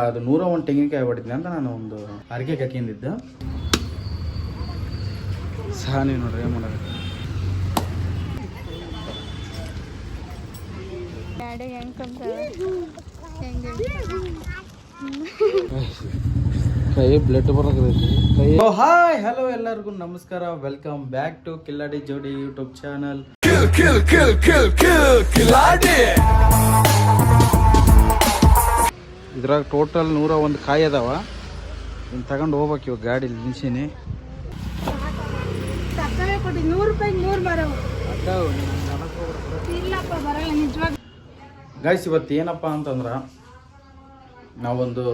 ಅದು 101 ತೆಂಗಿನಕಾಯಿ ಹೊಡಿತೀನಿ ಅಂತ ನಾನು ಒಂದು ಅರಿಕೆ ಕಟ್ಕೊಂಡಿದ್ದೆ. ಸಾನಿ ನೋಡ್ರಿ ಏನು ಮಾಡೋದು. ಕೈ ಬ್ಲಡ್ ಬರೋಕೈತಿ ಕೈ. ಹಾಯ್ ಹಲೋ ಎಲ್ಲರಿಗೂ ನಮಸ್ಕಾರ, ವೆಲ್ಕಮ್ ಬ್ಯಾಕ್ ಟು ಕಿಲ್ಲಾಡಿ ಜೋಡಿ ಯೂಟ್ಯೂಬ್ ಚಾನಲ್. ಇದ್ರಾಗ ಟೋಟಲ್ 101 ಕಾಯಿ ಅದಾವ. ಇನ್ನು ತಗೊಂಡು ಹೋಗ್ಬೇಕು ಇವಾಗ ಗಾಡಿ ನಿಲ್ಸೀನಿ. ಗೈಸ್ ಇವತ್ತು ಏನಪ್ಪ ಅಂತಂದ್ರೆ ನಾವೊಂದು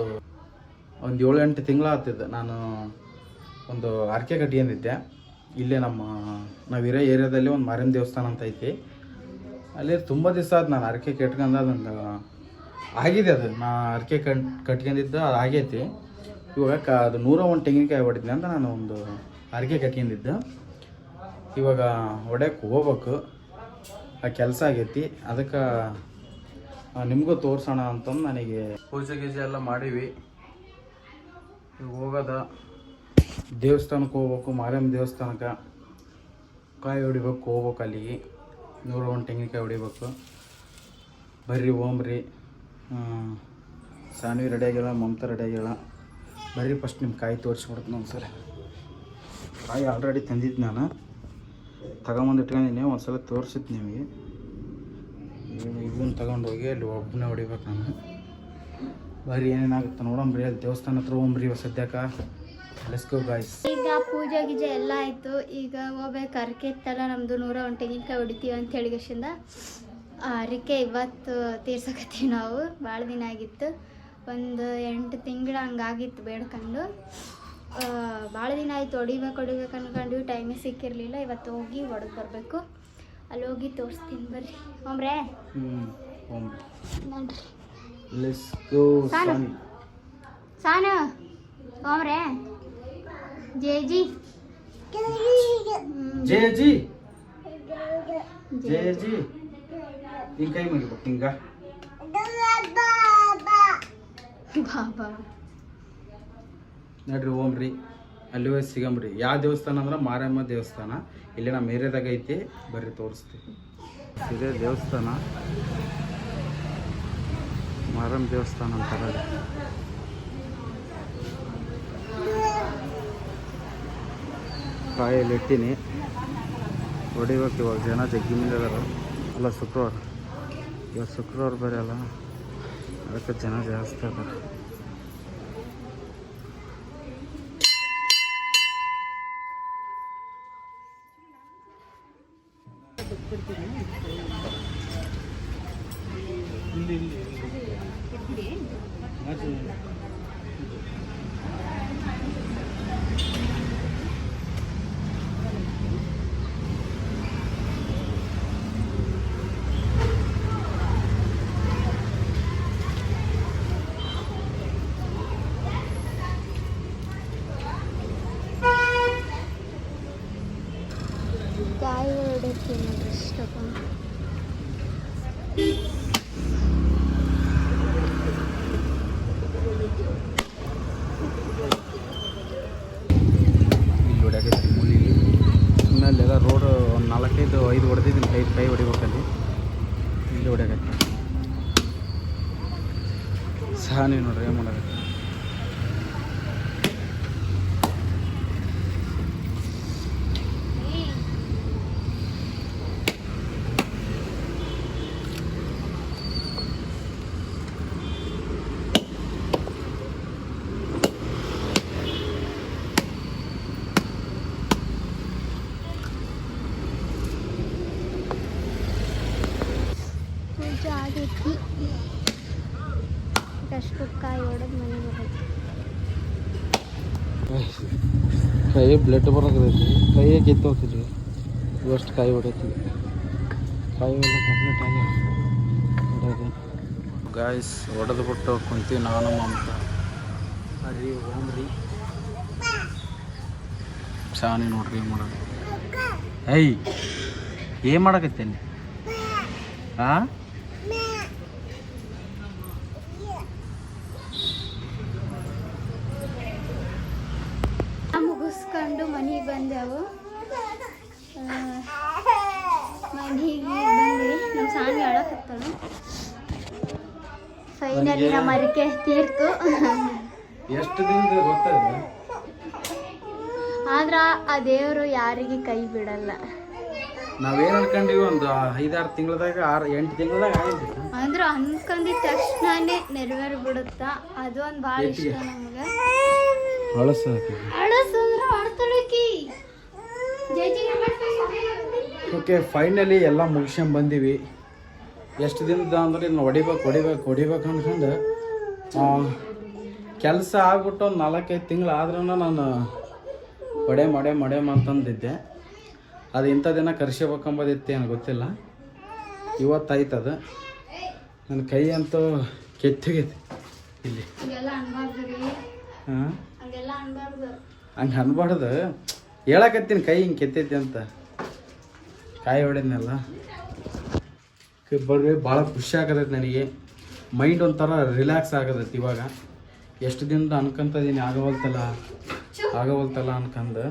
7-8 ತಿಂಗಳ ಆಗ್ತಿದ್ದೆ ನಾನು ಒಂದು ಅರ್ಕೆ ಕಟ್ಕೊಂಡಿದ್ದೆ. ಇಲ್ಲೇ ನಾವಿರೋ ಏರಿಯಾದಲ್ಲಿ ಒಂದು ಮಾರಿನ ದೇವಸ್ಥಾನ ಅಂತ ಐತಿ. ಅಲ್ಲಿ ತುಂಬ ದಿವಸ ಆಯ್ತು ನಾನು ಅರ್ಕೆ ಕಟ್ಕೊಂಡು. ಅದೊಂದು ಆಗಿದೆ, ಅದು ನಾ ಅರ್ಕೆ ಕಟ್ಕೊಂಡಿದ್ದು ಅದು ಆಗೈತಿ. ಇವಾಗ ಅದು 101 ತೆಂಗಿನಕಾಯಿ ಹೊಡಿತೀನಿ ಅಂತ ನಾನು ಒಂದು ಅರ್ಕೆ ಕಟ್ಕೊಂಡಿದ್ದು. ಇವಾಗ ಹೊಡ್ಯಕ್ಕೆ ಹೋಗ್ಬೇಕು, ಆ ಕೆಲಸ ಆಗೈತಿ. ಅದಕ್ಕೆ ನಿಮಗೂ ತೋರಿಸೋಣ ಅಂತಂದು ನನಗೆ ಪೂಜೆ ಗೀಜೆ ಎಲ್ಲ ಮಾಡೀವಿ. ಈಗ ಹೋಗೋದ ದೇವಸ್ಥಾನಕ್ಕೆ ಹೋಗ್ಬೇಕು, ಮಾರಿಯಮ್ಮ ದೇವಸ್ಥಾನಕ್ಕೆ ಕಾಯಿ ಹೊಡಿಬೇಕು, ಹೋಗ್ಬೇಕು ಅಲ್ಲಿಗೆ. 101 ತೆಂಗಿನಕಾಯಿ ಹೊಡಿಬೇಕು. ಬರ್ರಿ ಓಮ್ರಿ. ಸಾನ್ವಿ ರೆಡಿಯಾಗಿಲ್ಲ, ಮಮತಾ ರೆಡಿಯಾಗಿಲ್ಲ. ಬರ್ರಿ ಫಸ್ಟ್ ನಿಮ್ಮ ಕಾಯಿ ತೋರಿಸ್ಬಿಡ್ತೀನಿ ಒಂದ್ಸಲ. ಕಾಯಿ ಆಲ್ರೆಡಿ ತಂದಿದ್ದು ನಾನು, ತಗೊಂಬಂದು ಇಟ್ಕೊಂಡಿನಿ. ಒಂದ್ಸಲ ತೋರಿಸಿದ್ದು ನಿಮಗೆ. ಇವನ್ನ ತಗೊಂಡೋಗಿ ಅಲ್ಲಿ ಒಬ್ಬನೇ ಹೊಡಿಬೇಕು ನಾನು. ಬರ್ರಿ ಏನೇನಾಗುತ್ತೆ ನೋಡಂಬ್ರಿ. ಅಲ್ಲಿ ದೇವಸ್ಥಾನ ಹತ್ರ ಹೋಗ್ರಿ ಸದ್ಯಕ್ಕೆ. Let's go guys. ಈಗ ಪೂಜೆ ಗೀಜೆ ಎಲ್ಲ ಆಯಿತು. ಈಗ ಹೋಗ್ಬೇಕು. ಅರಿಕೆ ಇತ್ತಲ್ಲ ನಮ್ಮದು 101 ತೆಂಗಿನಕಾಯಿ ಹೊಡಿತೀವಿ ಅಂತ ಹೇಳಿಗೆಶಿಂದ ಅರಿಕೆ ಇವತ್ತು ತೀರ್ಸಕತ್ತೀವಿ ನಾವು. ಭಾಳ ದಿನ ಆಗಿತ್ತು, ಒಂದು 8 ತಿಂಗಳು ಹಂಗಾಗಿತ್ತು ಬೇಡ್ಕೊಂಡು. ಭಾಳ ದಿನ ಆಯಿತು ಹೊಡಿಬೇಕು ಅನ್ಕೊಂಡ್ವಿ, ಟೈಮೇ ಸಿಕ್ಕಿರಲಿಲ್ಲ. ಇವತ್ತು ಹೋಗಿ ಹೊಡೆದು ಬರಬೇಕು. ಅಲ್ಲಿ ಹೋಗಿ ತೋರಿಸ್ತೀನಿ ಬರ್ರಿ. ಹೋಮ್ರೆ ನೋಡ್ರಿ. ಲೆಟ್ಸ್ ಗೋ ಸಾನು ಹೋಮ್ರೆ. ಜೈ ಜಿ ಜಯ ಜಿ ಜಯ ಜಿ. ಹಿಂಗೆ ಕೈ ಮುಗಿಬೇಕು ಹಿಂಗ. ಬಾಬಾ ನೋಡ್ರಿ ಓಮ್ರಿ. ಅಲ್ಲಿ ಹೋಗಿ ಸಿಗಂಬ್ರಿ. ಯಾವ ದೇವಸ್ಥಾನ ಅಂದ್ರೆ ಮಾರಮ್ಮ ದೇವಸ್ಥಾನ. ಇಲ್ಲಿ ನಮ್ಮ ಏರಿಯಾದಾಗ ಐತಿ. ಬರ್ರಿ ತೋರಿಸ್ತೀವಿ. ಇದೇ ದೇವಸ್ಥಾನ, ಮಾರಮ್ಮ ದೇವಸ್ಥಾನ ಅಂತಾರೆ. ಕಾಯಲ್ಲಿ ಇಟ್ಟಿನಿ, ಹೊಡಿಬೇಕು ಇವಾಗ. ಜನ ಜಗ್ಗಿ ಮೇಲೆ ಅದಾರ. ಅಲ್ಲ ಶುಕ್ರವಾರ, ಇವತ್ತು ಶುಕ್ರವಾರ ಬೇರೆ ಅಲ್ಲ, ಅದಕ್ಕೆ ಜನ ಜಾಸ್ತಿ ಅದಾರ. ಕಾಯಿ ಹೊಡಿತೀನಿ ಇಷ್ಟಪ್ಪ. ಇಲ್ಲಿ ಹೊಡ್ಯಾಕೈತಿ ಮೂಲಿಗೆ. ಇನ್ನಲ್ಲೆಲ್ಲ ರೋಡ್ ಒಂದು 4-5 ಹೊಡೆದಿದ್ದೀನಿ. ಕೈ ಹೊಡಿಬೇಕಲ್ಲಿ. ಇಲ್ಲಿ ಹೊಡ್ಯಾಕೈತಿ. ಸಾನಿ ನೋಡ್ರಿ ಏನು ಮಾಡೋದು. ಪೂಜೆ ಆಗೈತಿ. ಅಷ್ಟು ಕಾಯಿ ಹೊಡೆದು ಮನೆಗೆ ಬರೋದು. ಕೈ ಬ್ಲಡ್ ಬರೋಕೈತಿ. ಕೈಯೇ ಕಿತ್ತು ಹೋಗ್ತಿದ್ವಿ ಇವಷ್ಟು ಕಾಯಿ ಹೊಡಿತೀವಿ. ಕಾಯಿ ಎಲ್ಲ ಕಂಪ್ಲೀಟ್ ಆಗಿ ಹೊಡೆದು ಗಾಯ್ಸ್ ಹೊಡೆದು ಬಿಟ್ಟು ಕುಂತೀವಿ ನಾನು ಮಮತಾ. ಹರಿ ಓಮ್ರಿ. ಸಾನಿ ನೋಡ್ರಿ ಏನು ಮಾಡೋದು. ಏನು ಮಾಡಕತ್ತೇನೆ? ಹಾಂ ಮುಗಿಸ್ಕೊಂಡು ಮನೆಗೆ ಬಂದೆವು. ಮನೆಗೆ ಬಂದ್ವಿ. ನಮ್ಮ ಸಾಂಗ್ ಹೇಳಕತ್ತಳು. ಫೈನಲಿ ನಮ್ಮ ಅರಿಕೆ ತೀರ್ತು. ಎಷ್ಟು ದಿನದ ಗೊತ್ತಾಯ್ತು. ಆದ್ರ ಆ ದೇವರು ಯಾರಿಗೆ ಕೈ ಬಿಡಲ್ಲ. ನಾವೇನು ಅನ್ಕೊಂಡಿವಿ ಒಂದು 5-6 ತಿಂಗಳದಾಗ 6-8 ತಿಂಗಳದಾಗ ಆಗಿದೆ. ಅಂದ್ರೆ ಅನ್ಕೊಂಡಿದ ತಕ್ಷಣನೇ ನೆರವೇರಿ ಬಿಡುತ್ತಾ. ಅದು ಒಂದು ಭಾಳ ಇಷ್ಟ ನಮ್ಗೆ. ಓಕೆ, ಫೈನಲಿ ಎಲ್ಲ ಮುಗಿಸ್ಕೊಂಡ್ ಬಂದೀವಿ. ಎಷ್ಟು ದಿನದ ಅಂದ್ರೆ ಇನ್ನು ಹೊಡಿಬೇಕು ಅನ್ಕೊಂಡು ಕೆಲಸ ಆಗ್ಬಿಟ್ಟು ಒಂದು 4-5 ತಿಂಗಳು ಆದ್ರೂ ನಾನು ಹೊಡೆ ಅಂತಂದಿದ್ದೆ. ಅದು ಇಂಥ ದಿನ ಕರ್ಸ್ಕೋಬೇಕಂಬೋದಿತ್ತು, ಏನು ಗೊತ್ತಿಲ್ಲ. ಇವತ್ತಾಯ್ತದು. ನನ್ನ ಕೈ ಅಂತೂ ಕೆತ್ತಿಗೈತಿ ಇಲ್ಲಿ. ಹಾಂ, ಹಂಗೆ ಅನ್ಬಾರ್ದು. ಹೇಳಕತ್ತೀನಿ ಕೈ ಹಿಂಗೆ ಕೆತ್ತೈತಿ ಅಂತ. ಕಾಯಿ ಹೊಡೆದ್ನಲ್ಲ, ಬರ್ರಿ ಭಾಳ ಖುಷಿ ಆಗತೈತಿ ನನಗೆ. ಮೈಂಡ್ ಒಂಥರ ರಿಲ್ಯಾಕ್ಸ್ ಆಗತೈತಿ ಇವಾಗ. ಎಷ್ಟು ದಿನದ ಅನ್ಕೊಂತದೀನಿ ಆಗವಲ್ತಲ್ಲ ಅನ್ಕಂದು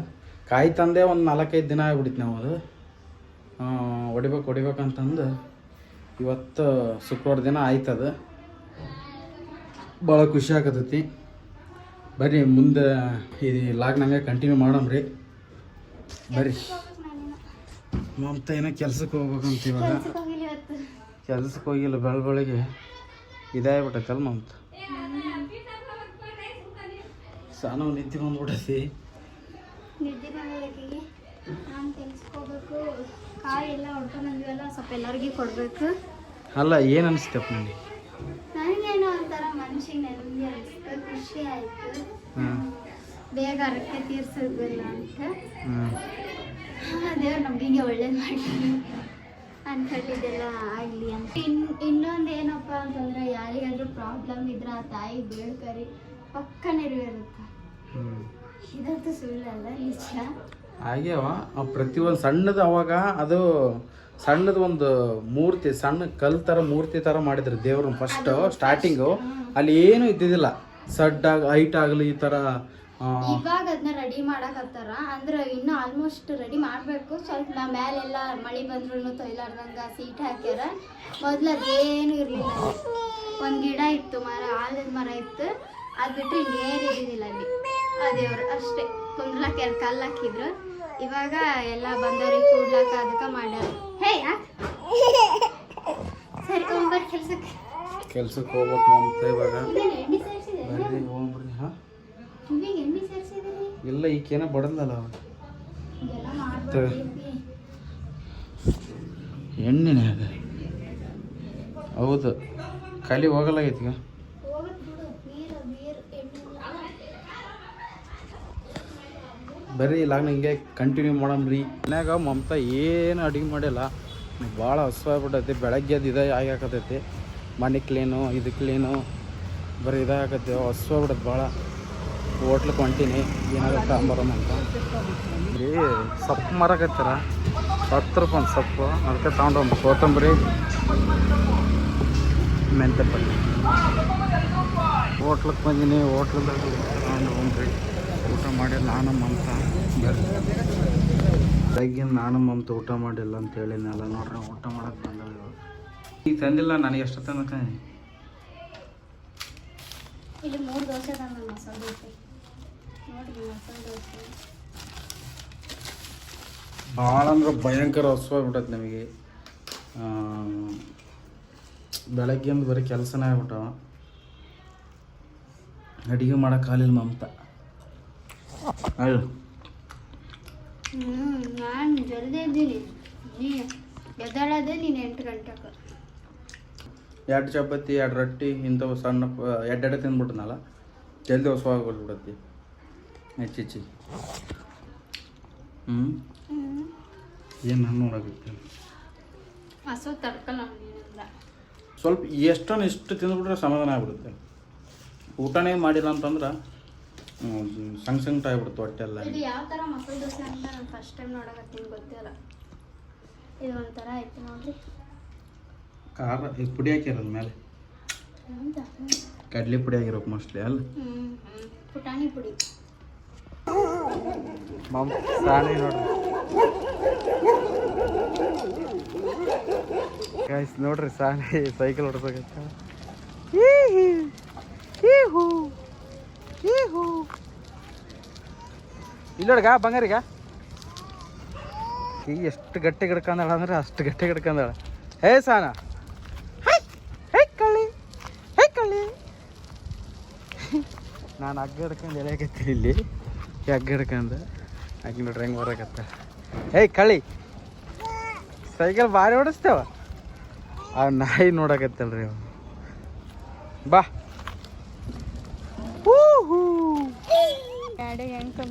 ಕಾಯಿ ತಂದೆ ಒಂದು 4-5 ದಿನ ಆಗ್ಬಿಟ್ಟಿತ್ತು. ನಾವು ಅದು ಹೊಡಿಬೇಕಂತಂದು ಇವತ್ತು ಶುಕ್ರವಾರ ದಿನ ಆಯ್ತದ. ಭಾಳ ಖುಷಿ ಆಗತೈತಿ. ಬರ್ರಿ ಮುಂದೆ ಇದು ಲಾಗ್ನಂಗೆ ಕಂಟಿನ್ಯೂ ಮಾಡಮ್ರಿ. ಬರ್ರಿ. ಮಮತ ಏನೋ ಕೆಲ್ಸಕ್ಕೆ ಹೋಗ್ಬೇಕಂತ ಇವಾಗ. ಕೆಲ್ಸಕ್ಕೆ ಹೋಗಿಲ್ಲ, ಬೆಳಗ್ಗೆ ಇದಾಗ್ಬಿಟ್ಟೈತಲ್ಲ ಮಮತ. ಸಾನು ನಿದ್ದೆ ಬಂದ್ಬಿಟ್ಟೈತಿ. ನಾನು ಕೆಲ್ಸಕ್ಕೆ ಕಾಯಿ ಎಲ್ಲ ಹೊಡ್ಕೊಂಡ್ಬಂದ್ವಲ್ಲ, ಸ್ವಲ್ಪ ಎಲ್ಲರಿಗೂ ಕೊಡಬೇಕು. ಅಲ್ಲ, ಏನು ಅನಿಸ್ತಪ್ಪ ನನಗೆ? ನನಗೇನೋ ಒಂಥರ ಮನುಷ್ಯನ ನೆಮ್ಮದಿ ಅನಿಸ್ತು, ಖುಷಿ ಆಯಿತು. ಬೇಗ ಅರಕೆ ತೀರ್ಸೋದಿಲ್ಲ ಅಂತ ದೇವ್ರು ನಮ್ಗೆ ಹಿಂಗೆ ಒಳ್ಳೇದು ಮಾಡಿ ಅನ್ಕೊಂಡಿದ್ದೆಲ್ಲ ಆಗಲಿ ಅಂತ. ಇನ್ನೊಂದು ಏನಪ್ಪ ಅಂತಂದ್ರೆ, ಯಾರಿಗಾದ್ರೂ ಪ್ರಾಬ್ಲಮ್ ಇದ್ರೆ ಆ ತಾಯಿ ಬೇಡ್ಕರಿ ಪಕ್ಕ ನೆರವೇರುತ್ತೆ. ಇದಂತೂ ಸುಳ್ಳಲ್ಲ, ನಿಜ. ಆಗ್ಯಾವ ಪ್ರತಿಯೊಂದು ಸಣ್ಣದು. ಅವಾಗ ಅದು ಸಣ್ಣದು ಒಂದು ಮೂರ್ತಿ, ಸಣ್ಣ ಕಲ್ ಥರ ಮೂರ್ತಿ ಥರ ಮಾಡಿದ್ರು ದೇವ್ರನ್ನ ಫಸ್ಟು ಸ್ಟಾರ್ಟಿಂಗು. ಅಲ್ಲಿ ಏನೂ ಇದ್ದಿದ್ದಿಲ್ಲ, ಸಡ್ಡಾಗಿ ಹೈಟ್ ಆಗಲಿ ಈ ಥರ. ಇವಾಗ ಅದನ್ನ ರೆಡಿ ಮಾಡಕತ್ತಾರ. ಅಂದ್ರೆ ಇನ್ನೂ ಆಲ್ಮೋಸ್ಟ್ ರೆಡಿ ಮಾಡಬೇಕು. ಸ್ವಲ್ಪ ಮೇಲೆಲ್ಲ ಮಳೆ ಬಂದ್ರೂ ತೊಯ್ಲಾರ್ದಂಗೆ ಸೀಟ್ ಹಾಕ್ಯಾರ. ಮೊದಲು ಅದೇನು ಇರಲಿಲ್ಲ. ಒಂದು ಗಿಡ ಇತ್ತು, ಆಲದ ಮರ ಇತ್ತು. ಅದು ಬಿಟ್ಟರೆ ಇನ್ನೇನು ಇದ್ದಿದ್ದಿಲ್ಲ ಅಲ್ಲಿ. ಆ ದೇವ್ರು ಅಷ್ಟೇ ಕುಂದ್ಲಾಕ ಕಲ್ಲು ಹಾಕಿದ್ರು. ಇವಾಗ ಎಲ್ಲ ಬಂದವ್ರಿಗೆ ಕೂಡ್ಲಾಕ ಅದಕ್ಕೆ ಮಾಡ್ಯಾರ. ಹೇ ಸರಿ, ಹೋಗ್ಬರ್ರಿ ಕೆಲ್ಸಕ್ಕೆ ಹೋಗ್ಬೇಕು ಮಮತ ಇವಾಗ. ಬರ್ರಿ ಹೋಗ್ಬರ್ರಿ. ಹಾಂ, ಇಲ್ಲ ಈಗೇನೋ ಬಡದಲ್ಲ ಎಣ್ಣೆನೆ ಅದ. ಹೌದು, ಖಾಲಿ ಹೋಗಲಾಗೈತಿ. ಈಗ ಬರ್ರಿ ಇಲ್ಲಾಗ ಹಿಂಗೆ ಕಂಟಿನ್ಯೂ ಮಾಡಮ್ರಿ. ಮನ್ಯಾಗ ಮಮತ ಏನು ಅಡುಗೆ ಮಾಡಿಲ್ಲ. ಭಾಳ ಹಸುವಾಗ್ಬಿಟ್ಟೈತಿ. ಬೆಳಗ್ಗೆ ಅದು ಇದೇ ಆಗಾಕತೈತಿ. ಮನೆ ಕ್ಲೀನು, ಇದು ಕ್ಲೀನು, ಬರೀ ಇದಾಗತ್ತೆ. ಹಸುವಾಗ್ಬಿಡತ್ತೆ ಭಾಳ. ಹೋಟ್ಲಿಗೆ ಹೊಂಟೀನಿ, ಏನಾದ್ರು ತಗೊಂಬರೋಣ ಅಂತ. ರೀ ಸೊಪ್ಪು ಮಾರಕತ್ತಾರ, 10 ರೂಪಾಯಿ ಒಂದು ಸೊಪ್ಪು. ಅದಕ್ಕೆ ತಗೊಂಡು ಕೊತ್ತಂಬರಿ, ಮೆಂತ್ಯ ಪಲ್ಯ. ಹೋಟ್ಲಿಗೆ ಬಂದೀನಿ. ಹೋಟ್ಲದಾಗ ತಗೊಂಡು ಹೋಗ್ರಿ. ಊಟ ಮಾಡಿಲ್ಲ ನಾನು ಮಮತ. ಬೆಳಗ್ಗೆ ನಾನು ಮಮತ ಊಟ ಮಾಡಿಲ್ಲ ಅಂತ ಹೇಳಿದ್ನಲ್ಲ. ನೋಡ್ರಿ ಊಟ ಮಾಡಕ್ಕೆ ಬಂದಳು. ಈಗ ತಂದಿಲ್ಲ ನನಗೆ. ಎಷ್ಟು ತಂದ ಇಲ್ಲಿ 3 ದೋಸೆ ತಂದ ಮಸಾಲೆ ದೋಸೆ. ನೋಡ್ರಿ ಮಸಾಲೆ ದೋಸೆ ಭಾಳ ಅಂದ್ರೆ ಭಯಂಕರ ಹಸುವಾಗ್ಬಿಟ್ಟೈತೆ ನಮಗೆ. ಬೆಳಗ್ಗೆಂದು ಬರೀ ಕೆಲಸನೇ ಆಗ್ಬಿಟ್ಟವ. ಅಡುಗೆ ಮಾಡೋಕ್ಕಾಗಲಿಲ್ಲ ಮಮತ. ಅಲ್ಲ ನಾನು ಜಲ್ದಿ ಇದ್ದೀನಿ. ಎದ್ದಾಳದೆ ನೀನು 8 ಗಂಟೆಗೆ. 2 ಚಪಾತಿ, 2 ರೊಟ್ಟಿ ಇಂಥವು ಸಣ್ಣ ಎಡ್ಡೆ ತಿಂದ್ಬಿಟ್ಟನಲ್ಲ. ಜಲ್ದಿ ಹೊಸವಾಗ್ಬಿಡ್ಬಿಡತ್ತಿ ಹೆಚ್ಚಿಚ್ಚಿ. ಏನು ನಾನು ನೋಡಾಗುತ್ತೆ. ಹಸು ತಡ್ಕಲ್ಲ. ಸ್ವಲ್ಪ ಎಷ್ಟೊಂದು ಇಷ್ಟು ತಿಂದ್ಬಿಟ್ರೆ ಸಮಾಧಾನ ಆಗ್ಬಿಡುತ್ತೆ. ಊಟನೇ ಮಾಡಿಲ್ಲ ಅಂತಂದ್ರೆ ಸಂಕಟ ಆಗ್ಬಿಡುತ್ತೆ ಹೊಟ್ಟೆಲ್ಲ. ಇದು ಯಾವ ಥರ ಮಸಾಲೆ ದೋಸೆ ಅಂತ ನಾನು ಫಸ್ಟ್ ಟೈಮ್ ನೋಡಕತ್ತೀನಿ, ಗೊತ್ತಿಲ್ಲ. ಇದು ಒಂಥರ ಐತೆ ನೋಡ್ರಿ. ಖಾರ ಇದು ಪುಡಿ ಹಾಕಿರೋದು ಮೇಲೆ. ಕಡಲೆ ಪುಡಿ ಆಗಿರೋಕೆ ಮೋಸ್ಟ್ಲಿ ಅಲ್ಲ. ಪುಟಾಣಿ ಪುಡಿ. ಸಾಣಿ ನೋಡ್ರಿ ಗೈಸ್, ನೋಡ್ರಿ ಸಾಣಿ ಸೈಕಲ್ ಹೊಡ್ಸಕತ್ತ. ಇಲ್ಲೋಡ್ಗ ಬಂಗಾರಿಗ ಈ ಎಷ್ಟು ಗಟ್ಟಿ ಗಿಡ್ಕಂದಾಳ ಅಂದ್ರೆ ಅಷ್ಟು ಗಟ್ಟಿ ಗಿಡ್ಕಂದಾಳ. ಹೇ ಸಾನ, ಹೇ ಕಳ್ಳಿ, ಹೇ ಕಳ್ಳಿ. ನಾನು ಹಗ್ಗ ಹಿಡ್ಕೊಂಡು ಎಳೆಯಕತ್ತೀನಿ ಇಲ್ಲಿ, ಹಗ್ಗ ಹಿಡ್ಕೊಂಡು ಆಕಿ ನೋಡ್ರಿ ಹೆಂಗೆ ಬರಕತ್ತ. ಹೇ ಕಳ್ಳಿ, ಸೈಕಲ್ ಭಾರಿ ಓಡಿಸ್ತೇವ. ಆ ನಾಯಿ ನೋಡಕತ್ತಲ್ರಿ ಅವ. ಬಾ ಗಾಡಿ ಹೆಂಗೆ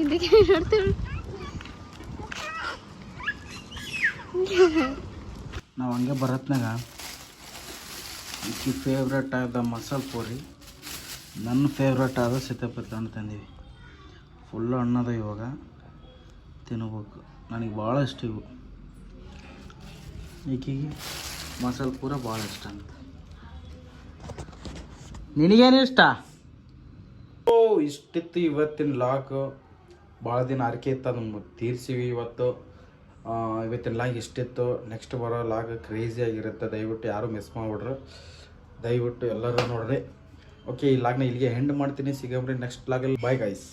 ಇದಕ್ಕೆ ನೋಡ್ತೀವಿ. ನಾವು ಹಂಗೆ ಬರತ್ನಾಗ ಈಕಿ ಫೇವ್ರೇಟ್ ಆದ ಮಸಾಲೆ ಪೂರಿ, ನನ್ನ ಫೇವ್ರೇಟ್ ಆದ ಸೀತಾಪತ್ಲೆ ಹಣ್ಣು ತಂದೀವಿ. ಫುಲ್ಲು ಹಣ್ಣದ ಇವಾಗ ತಿನ್ಬೇಕು. ನನಗೆ ಭಾಳ ಇಷ್ಟ ಇವು. ಈಕಿಗೆ ಮಸಾಲೆ ಪೂರ ಭಾಳ ಇಷ್ಟ ಅಂತ. ನಿನಗೇನು ಇಷ್ಟ? ಓ, ಇಷ್ಟಿತ್ತು ಇವತ್ತಿನ ಲಾಗ್. ಭಾಳ ದಿನ ಆರ್ಕೆ ಇತ್ತು, ಅದನ್ನು ತೀರ್ಸಿವಿ ಇವತ್ತು. ಇವತ್ತಿನ ಲಾಗ್ ಇಷ್ಟಿತ್ತು. ನೆಕ್ಸ್ಟ್ ಬರೋ ಲಾಗ್ ಕ್ರೇಜಿ ಆಗಿರುತ್ತೆ. ದಯವಿಟ್ಟು ಯಾರು ಮಿಸ್ ಮಾಡಿಬಿಡ್ರಿ, ದಯವಿಟ್ಟು ಎಲ್ಲರೂ ನೋಡ್ರಿ. ಓಕೆ, ಈ ಲಾಗ್ನ ಇಲ್ಲಿಗೆ ಹೆಂಡ್ ಮಾಡ್ತೀನಿ. ಸಿಗಮ್ರಿ ನೆಕ್ಸ್ಟ್ ಲಾಗಲ್ಲಿ. Bye guys.